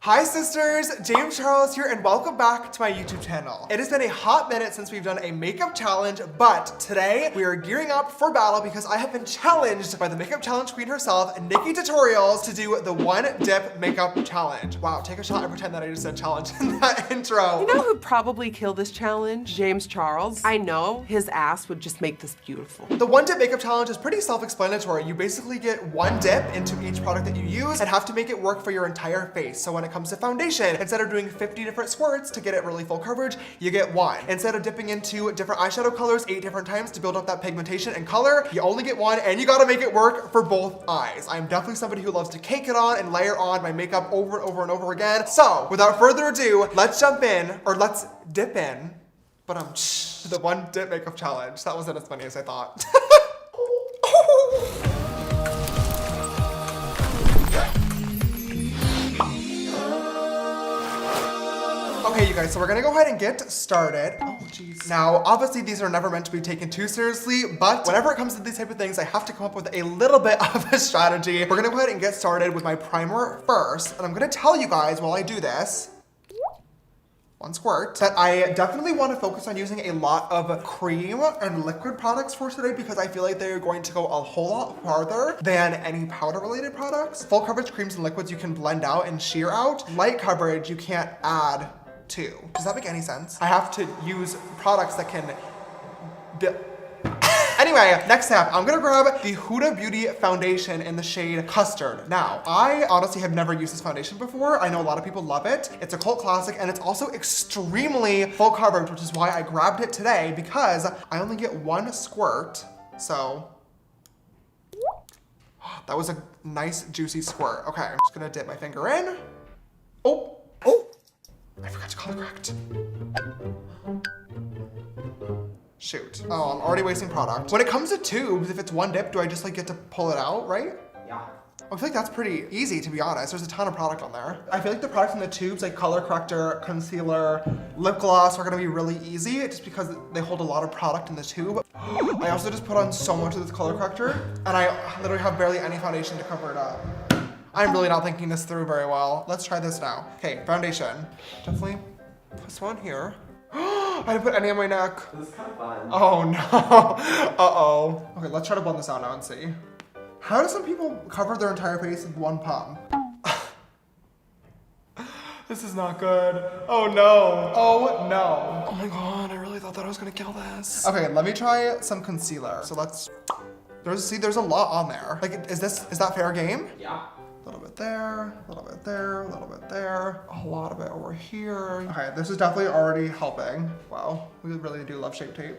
Hi sisters, James Charles here and welcome back to my YouTube channel. It has been a hot minute since we've done a makeup challenge, but today we are gearing up for battle because I have been challenged by the makeup challenge queen herself, Nikki Tutorials, to do the one dip makeup challenge. Wow, take a shot and pretend that I just said challenge in that intro. You know who'd probably kill this challenge? James Charles. I know his ass would just make this beautiful. The one dip makeup challenge is pretty self-explanatory. You basically get one dip into each product that you use and have to make it work for your entire face. So when it comes to foundation, instead of doing 50 different squirts to get it really full coverage, you get one. Instead of dipping into different eyeshadow colors 8 different times to build up that pigmentation and color, you only get one and you gotta make it work for both eyes. I'm definitely somebody who loves to cake it on and layer on my makeup over and over and over again. So without further ado, let's jump in, or let's dip in, but the one dip makeup challenge. That wasn't as funny as I thought. Okay, you guys, so we're gonna go ahead and get started. Oh, jeez. Now, obviously, these are never meant to be taken too seriously, but whenever it comes to these type of things, I have to come up with a little bit of a strategy. We're gonna go ahead and get started with my primer first, and I'm gonna tell you guys while I do this, one squirt, that I definitely want to focus on using a lot of cream and liquid products for today because I feel like they're going to go a whole lot farther than any powder related products. Full coverage creams and liquids you can blend out and sheer out. Light coverage you can't add to. Does that make any sense? I have to use products that can Anyway, next step, I'm gonna grab the Huda Beauty foundation in the shade Custard. Now, I honestly have never used this foundation before. I know a lot of people love it. It's a cult classic and it's also extremely full coverage, which is why I grabbed it today because I only get one squirt. So, that was a nice juicy squirt. Okay, I'm just gonna dip my finger in. Oh, I forgot to color correct. Shoot. Oh, I'm already wasting product. When it comes to tubes, if it's one dip, do I just like get to pull it out, right? Yeah. I feel like that's pretty easy, to be honest. There's a ton of product on there. I feel like the products in the tubes, like color corrector, concealer, lip gloss, are gonna be really easy just because they hold a lot of product in the tube. I also just put on so much of this color corrector and I literally have barely any foundation to cover it up. I'm really not thinking this through very well. Let's try this now. Okay, foundation. Definitely put this one here. I didn't put any on my neck. This is kind of fun. Oh no. Uh-oh. Okay, let's try to blend this out now and see. How do some people cover their entire face with one pump? This is not good. Oh no. Oh no. Oh my god, I really thought that I was gonna kill this. Okay, let me try some concealer. So let's, there's a lot on there. Like, is that fair game? Yeah. A little bit there, a little bit there, a little bit there, a lot of it over here. Okay, this is definitely already helping. Wow, we really do love Shape Tape.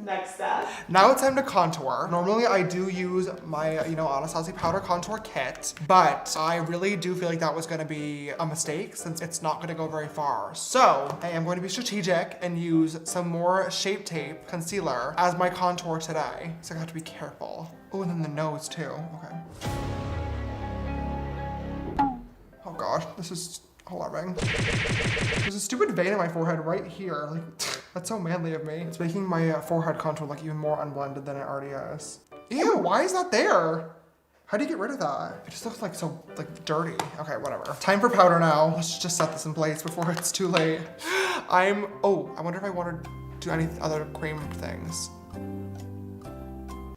Next step. Now it's time to contour. Normally I do use my, Anastasia Powder Contour Kit, but I really do feel like that was gonna be a mistake since it's not gonna go very far. So I am going to be strategic and use some more Shape Tape concealer as my contour today. So I have to be careful. Oh, and then the nose too, okay. Oh gosh, this is alarming. There's a stupid vein in my forehead right here. Like, that's so manly of me. It's making my forehead contour look even more unblended than it already is. Ew, why is that there? How do you get rid of that? It just looks like so, dirty. Okay, whatever. Time for powder now. Let's just set this in place before it's too late. I wonder if I want to do any other cream things.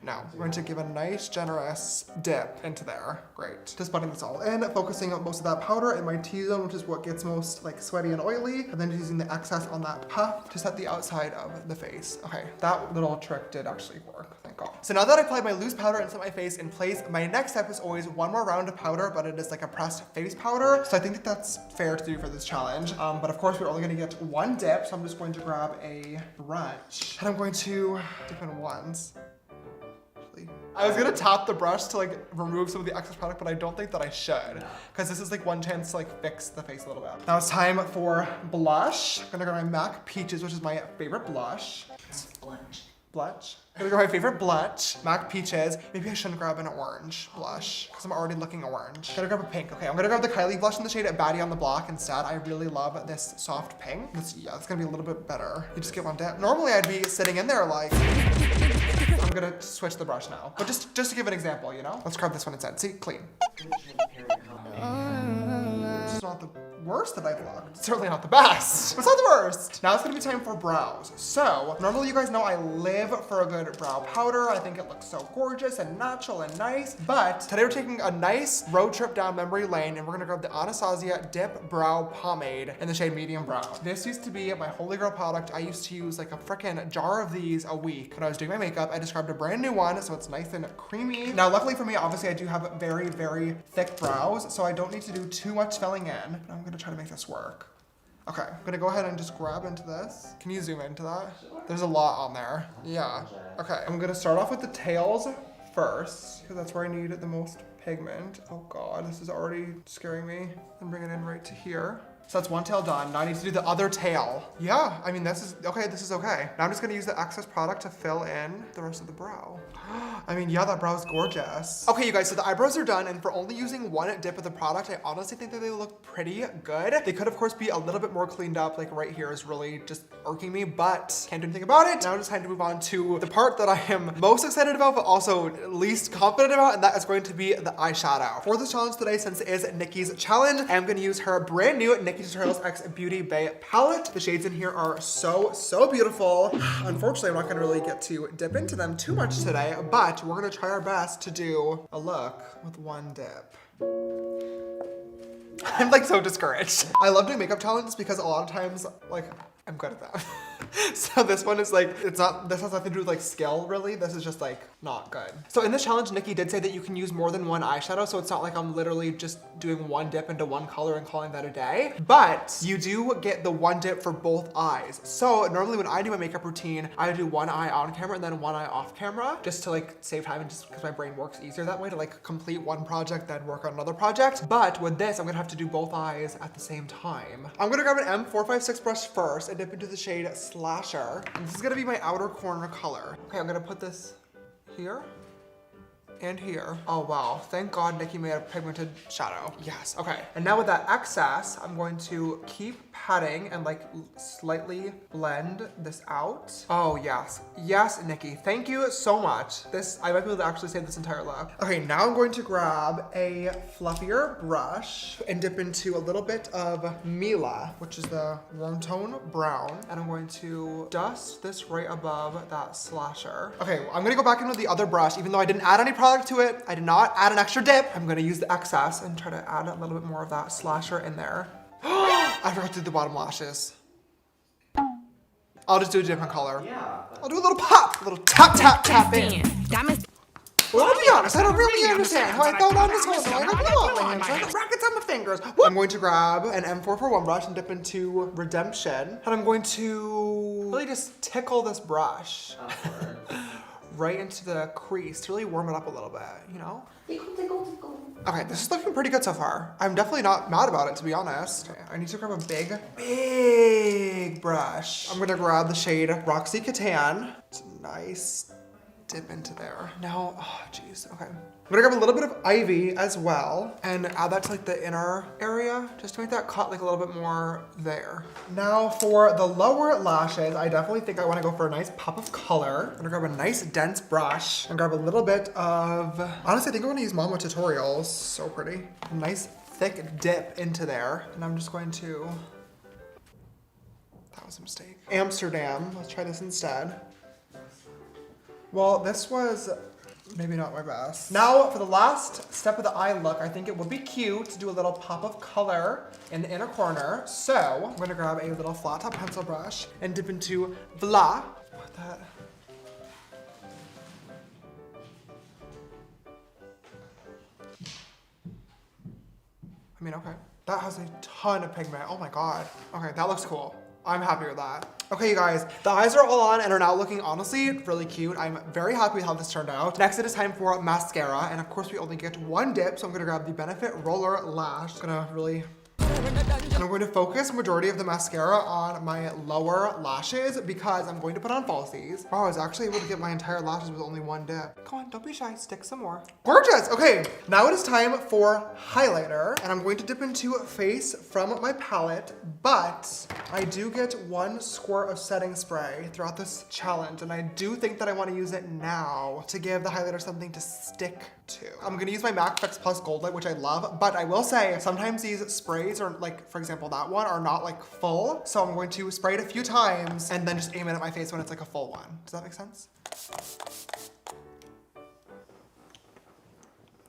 Now, we're going to give a nice, generous dip into there. Great. Just blending this all in, focusing on most of that powder in my T-zone, which is what gets most sweaty and oily, and then just using the excess on that puff to set the outside of the face. Okay, that little trick did actually work, thank God. So now that I applied my loose powder and set my face in place, my next step is always one more round of powder, but it is like a pressed face powder. So I think that that's fair to do for this challenge. But of course, we're only gonna get one dip, so I'm just going to grab a brush, and I'm going to dip in once. I was gonna tap the brush to remove some of the excess product, but I don't think that I should. Because this is one chance to fix the face a little bit. Now it's time for blush. I'm gonna grab my MAC Peaches, which is my favorite blush. Blush. I'm gonna grab my favorite blush, MAC Peaches. Maybe I shouldn't grab an orange blush because I'm already looking orange. I'm gonna grab a pink. Okay, I'm gonna grab the Kylie blush in the shade Baddie on the Block instead. I really love this soft pink. It's gonna be a little bit better. You just get one dip. Normally I'd be sitting in there I'm gonna switch the brush now. But just to give an example, Let's grab this one instead. See, clean. worst that I've looked. Certainly not the best, but it's not the worst. Now it's gonna be time for brows. So normally you guys know I live for a good brow powder. I think it looks so gorgeous and natural and nice, but today we're taking a nice road trip down memory lane and we're gonna grab the Anastasia Dip Brow Pomade in the shade Medium Brown. This used to be my holy grail product. I used to use like a freaking jar of these a week when I was doing my makeup. I just grabbed a brand new one, so it's nice and creamy. Now, luckily for me, obviously I do have very, very thick brows, so I don't need to do too much filling in. I'm gonna try to make this work. Okay, I'm gonna go ahead and just grab into this. Can you zoom into that? There's a lot on there. Yeah. Okay, I'm gonna start off with the tails first, because that's where I need the most pigment. Oh God, this is already scaring me. And bring it in right to here. So that's one tail done. Now I need to do the other tail. Yeah, I mean, this is okay. Now I'm just gonna use the excess product to fill in the rest of the brow. I mean, yeah, that brow is gorgeous. Okay, you guys, so the eyebrows are done, and for only using one dip of the product, I honestly think that they look pretty good. They could, of course, be a little bit more cleaned up, like right here is really just irking me, but can't do anything about it. Now it's time to move on to the part that I am most excited about, but also least confident about, and that is going to be the eyeshadow. For this challenge today, since it is Nikki's challenge, I'm gonna use her brand new Nikki Tutorials X Beauty Bay palette. The shades in here are so beautiful. Unfortunately, I'm not gonna really get to dip into them too much today, but we're gonna try our best to do a look with one dip. I'm like so discouraged. I love doing makeup challenges because a lot of times, like, I'm good at that. So this one is like, this has nothing to do with like skill really. This is just like not good. So in this challenge, Nikki did say that you can use more than one eyeshadow. So it's not like I'm literally just doing one dip into one color and calling that a day, but you do get the one dip for both eyes. So normally when I do my makeup routine, I do one eye on camera and then one eye off camera just to like save time and just because my brain works easier that way to like complete one project, then work on another project. But with this, I'm gonna have to do both eyes at the same time. I'm gonna grab an M456 brush first and dip into the shade Slasher. And this is gonna be my outer corner color. Okay, I'm gonna put this here and here. Oh wow, thank God Nikki made a pigmented shadow. Yes, okay. And now with that excess, I'm going to keep patting and like slightly blend this out. Oh yes, yes, Nikki, thank you so much. This, I might be able to actually save this entire look. Okay, now I'm going to grab a fluffier brush and dip into a little bit of Mila, which is the warm tone brown. And I'm going to dust this right above that Slasher. Okay, I'm gonna go back in with the other brush, even though I didn't add any product to it. I did not add an extra dip. I'm gonna use the excess and try to add a little bit more of that Slasher in there. I forgot to do the bottom lashes. I'll just do a different color. Yeah. I'll do a little pop, a little tap in. Well, I'll be honest, I don't really understand how I fell down this hole. I got glue on my hands, I got rackets on my fingers. I'm going to grab an M441 brush and dip into Redemption. And I'm going to really just tickle this brush. Right into the crease to really warm it up a little bit, you know? Tickle. Okay, this is looking pretty good so far. I'm definitely not mad about it, to be honest. Okay, I need to grab a big brush. I'm gonna grab the shade Roxy Catan. It's a nice dip into there. Now, oh geez, okay. I'm gonna grab a little bit of Ivy as well and add that to like the inner area, just to make that cut like a little bit more there. Now for the lower lashes, I definitely think I wanna go for a nice pop of color. I'm gonna grab a nice dense brush and grab a little bit of, honestly, I think I'm gonna use Mama Tutorials. So pretty. A nice thick dip into there. And I'm just going to, that was a mistake. Amsterdam, let's try this instead. Well, this was maybe not my best. Now for the last step of the eye look, I think it would be cute to do a little pop of color in the inner corner. So I'm gonna grab a little flat top pencil brush and dip into Vla. Put that. I mean, okay. That has a ton of pigment. Oh my God. Okay, that looks cool. I'm happy with that. Okay, you guys, the eyes are all on and are now looking honestly really cute. I'm very happy with how this turned out. Next, it is time for mascara. And of course, we only get one dip. So I'm gonna grab the Benefit Roller Lash. It's gonna really, and I'm going to focus majority of the mascara on my lower lashes because I'm going to put on falsies. Wow, I was actually able to get my entire lashes with only one dip. Come on, don't be shy, stick some more. Gorgeous, okay. Now it is time for highlighter and I'm going to dip into Face from my palette, but I do get one squirt of setting spray throughout this challenge and I do think that I want to use it now to give the highlighter something to stick to. I'm gonna use my MAC Fix Plus Gold Light, which I love, but I will say sometimes these sprays are are like, for example, that one are not like full. So I'm going to spray it a few times and then just aim it at my face when it's like a full one. Does that make sense?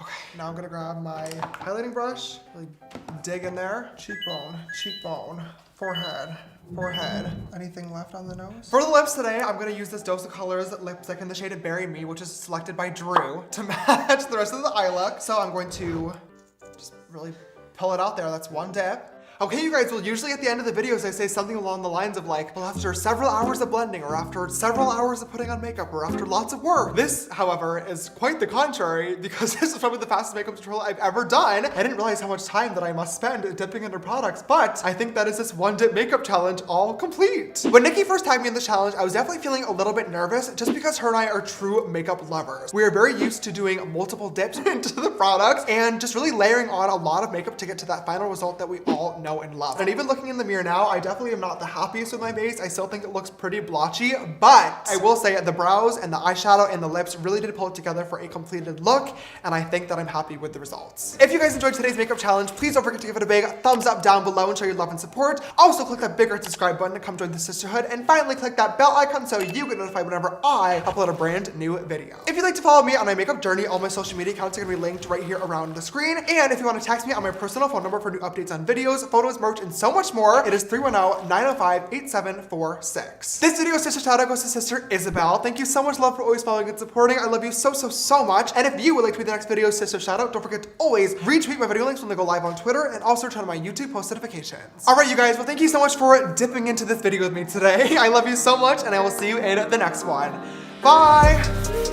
Okay, now I'm gonna grab my highlighting brush, really dig in there. Cheekbone, cheekbone, forehead, forehead. Anything left on the nose? For the lips today, I'm gonna use this Dose of Colors lipstick in the shade Bury Me, which is selected by Drew to match the rest of the eye look. So I'm going to just really pull it out there. That's one dip. Okay, you guys, well, usually at the end of the videos, I say something along the lines of like, well, after several hours of blending, or after several hours of putting on makeup, or after lots of work. This, however, is quite the contrary, because this is probably the fastest makeup tutorial I've ever done. I didn't realize how much time that I must spend dipping into products, but I think that is this one dip makeup challenge all complete. When Nikki first tagged me in this challenge, I was definitely feeling a little bit nervous, just because her and I are true makeup lovers. We are very used to doing multiple dips into the products, and just really layering on a lot of makeup to get to that final result that we all know and love. And even looking in the mirror now, I definitely am not the happiest with my base. I still think it looks pretty blotchy, but I will say the brows and the eyeshadow and the lips really did pull it together for a completed look, and I think that I'm happy with the results. If you guys enjoyed today's makeup challenge, please don't forget to give it a big thumbs up down below and show your love and support. Also click that big red subscribe button to come join the sisterhood, and finally click that bell icon so you get notified whenever I upload a brand new video. If you'd like to follow me on my makeup journey, all my social media accounts are gonna be linked right here around the screen, and if you want to text me on my personal phone number for new updates on videos, photos, merch, and so much more, it is 310-905-8746. This video's sister shout out goes to Sister Isabel. Thank you so much, love, for always following and supporting. I love you so, so, so much. And if you would like to be the next video's sister shout out, don't forget to always retweet my video links when they go live on Twitter, and also turn on my YouTube post notifications. All right, you guys, well, thank you so much for dipping into this video with me today. I love you so much, and I will see you in the next one. Bye.